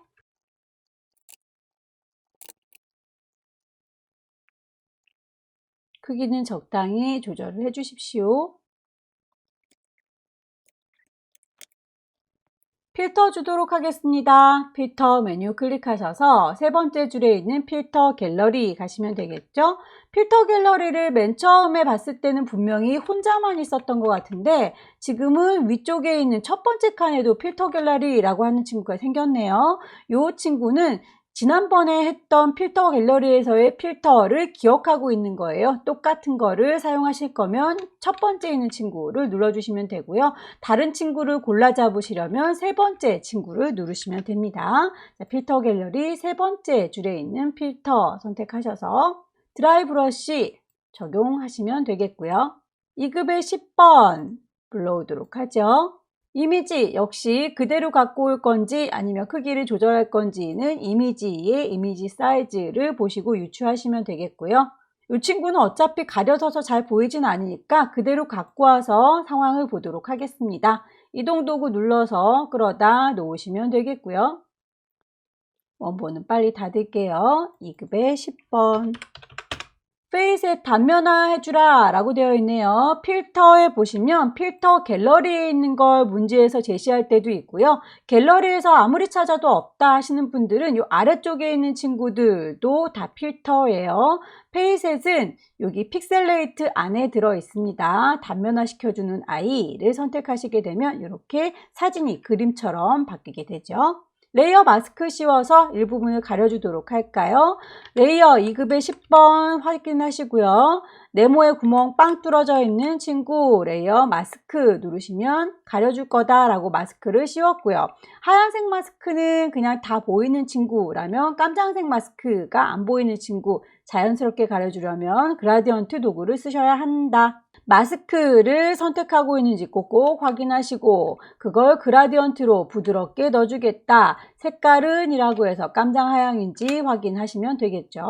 크기는 적당히 조절을 해 주십시오. 필터 주도록 하겠습니다. 필터 메뉴 클릭하셔서 세 번째 줄에 있는 필터 갤러리 가시면 되겠죠. 필터 갤러리를 맨 처음에 봤을 때는 분명히 혼자만 있었던 것 같은데, 지금은 위쪽에 있는 첫 번째 칸에도 필터 갤러리라고 하는 친구가 생겼네요. 이 친구는 지난번에 했던 필터 갤러리에서의 필터를 기억하고 있는 거예요. 똑같은 거를 사용하실 거면 첫 번째 있는 친구를 눌러주시면 되고요. 다른 친구를 골라 잡으시려면 세 번째 친구를 누르시면 됩니다. 자, 필터 갤러리 세 번째 줄에 있는 필터 선택하셔서 드라이 브러쉬 적용하시면 되겠고요. 2급의 10번 불러오도록 하죠. 이미지 역시 그대로 갖고 올 건지 아니면 크기를 조절할 건지는 이미지의 이미지 사이즈를 보시고 유추하시면 되겠고요. 이 친구는 어차피 가려져서 잘 보이진 않으니까 그대로 갖고 와서 상황을 보도록 하겠습니다. 이동 도구 눌러서 끌어다 놓으시면 되겠고요. 원본은 빨리 닫을게요. 2급의 10번. 페이스에 단면화 해주라 라고 되어 있네요. 필터에 보시면 필터 갤러리에 있는 걸 문제에서 제시할 때도 있고요. 갤러리에서 아무리 찾아도 없다 하시는 분들은 이 아래쪽에 있는 친구들도 다 필터예요. 페이셋은 여기 픽셀레이트 안에 들어 있습니다. 단면화 시켜주는 아이를 선택하시게 되면 이렇게 사진이 그림처럼 바뀌게 되죠. 레이어 마스크 씌워서 일부분을 가려주도록 할까요? 레이어 2급의 10번 확인하시고요. 네모에 구멍 빵 뚫어져 있는 친구 레이어 마스크 누르시면 가려줄 거다라고 마스크를 씌웠고요. 하얀색 마스크는 그냥 다 보이는 친구라면, 깜장색 마스크가 안 보이는 친구 자연스럽게 가려주려면 그라디언트 도구를 쓰셔야 한다. 마스크를 선택하고 있는지 꼭꼭 확인하시고, 그걸 그라디언트로 부드럽게 넣어주겠다. 색깔은 이라고 해서 깜장 하양인지 확인하시면 되겠죠.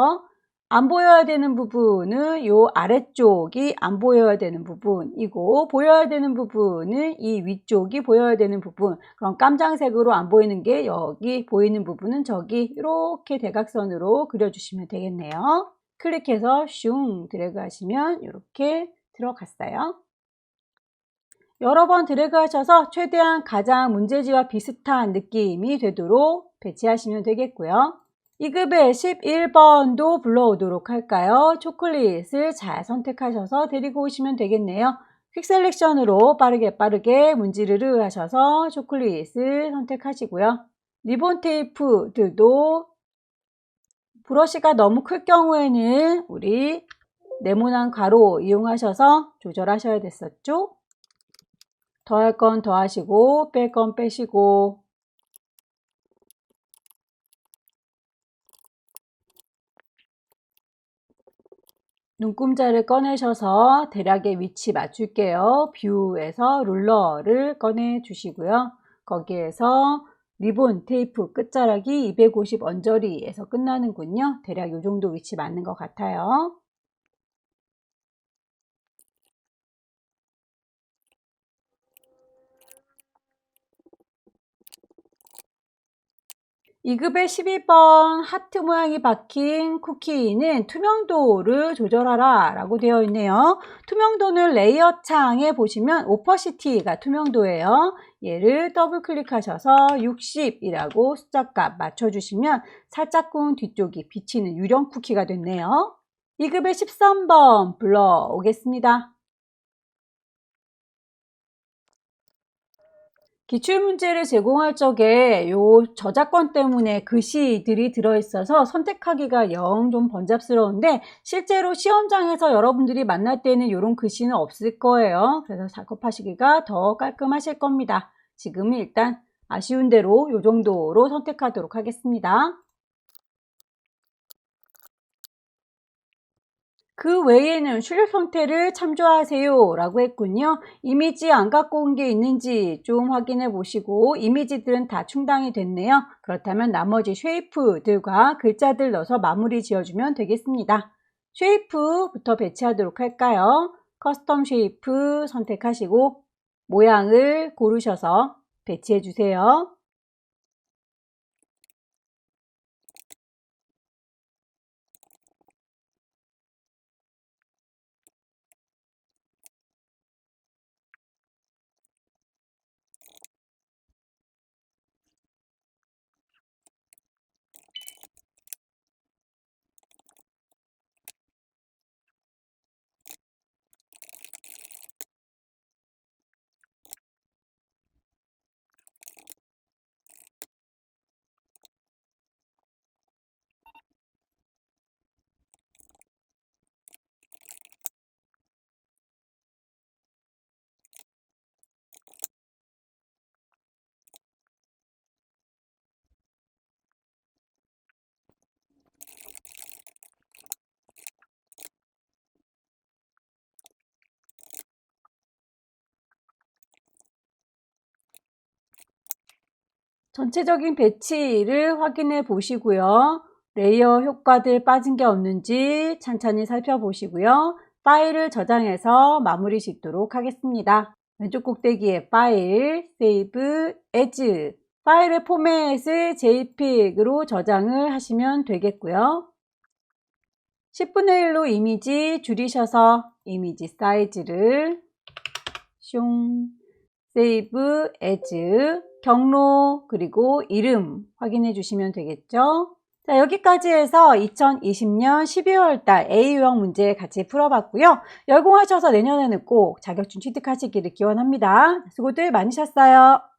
안 보여야 되는 부분은 요 아래쪽이 안 보여야 되는 부분이고, 보여야 되는 부분은 이 위쪽이 보여야 되는 부분. 그럼 깜장색으로 안 보이는 게 여기, 보이는 부분은 저기, 이렇게 대각선으로 그려주시면 되겠네요. 클릭해서 슝 드래그 하시면 이렇게 들어갔어요. 여러 번 드래그 하셔서 최대한 가장 문제지와 비슷한 느낌이 되도록 배치하시면 되겠고요. 2급의 11번도 불러오도록 할까요? 초콜릿을 잘 선택하셔서 데리고 오시면 되겠네요. 퀵 셀렉션으로 빠르게 문지르르 하셔서 초콜릿을 선택하시고요. 리본 테이프들도 브러쉬가 너무 클 경우에는 우리 네모난 가로 이용하셔서 조절하셔야 됐었죠. 더할 건 더하시고 뺄 건 빼시고, 눈금자를 꺼내셔서 대략의 위치 맞출게요. 뷰에서 룰러를 꺼내 주시고요. 거기에서 리본 테이프 끝자락이 250 언저리에서 끝나는군요. 대략 이 정도 위치 맞는 것 같아요. 2급의 12번 하트 모양이 박힌 쿠키는 투명도를 조절하라 라고 되어 있네요. 투명도는 레이어 창에 보시면 오퍼시티가 투명도예요. 얘를 더블 클릭하셔서 60이라고 숫자값 맞춰주시면 살짝쿵 뒤쪽이 비치는 유령 쿠키가 됐네요. 2급의 13번 불러오겠습니다. 기출문제를 제공할 적에 요 저작권 때문에 글씨들이 들어있어서 선택하기가 영 좀 번잡스러운데, 실제로 시험장에서 여러분들이 만날 때는 이런 글씨는 없을 거예요. 그래서 작업하시기가 더 깔끔하실 겁니다. 지금은 일단 아쉬운 대로 요 정도로 선택하도록 하겠습니다. 그 외에는 출력 형태를 참조하세요 라고 했군요. 이미지 안 갖고 온 게 있는지 좀 확인해 보시고 이미지들은 다 충당이 됐네요. 그렇다면 나머지 쉐이프들과 글자들 넣어서 마무리 지어주면 되겠습니다. 쉐이프부터 배치하도록 할까요? 커스텀 쉐이프 선택하시고 모양을 고르셔서 배치해 주세요. 전체적인 배치를 확인해 보시고요. 레이어 효과들 빠진 게 없는지 찬찬히 살펴보시고요. 파일을 저장해서 마무리 짓도록 하겠습니다. 왼쪽 꼭대기에 파일, 세이브, 에즈, 파일의 포맷을 JPEG으로 저장을 하시면 되겠고요. 10분의 1로 이미지 줄이셔서 이미지 사이즈를 숑, 세이브, 에즈, 경로, 그리고 이름 확인해 주시면 되겠죠. 자, 여기까지 해서 2020년 12월 달 A유형 문제 같이 풀어봤고요. 열공하셔서 내년에는 꼭 자격증 취득하시기를 기원합니다. 수고들 많으셨어요.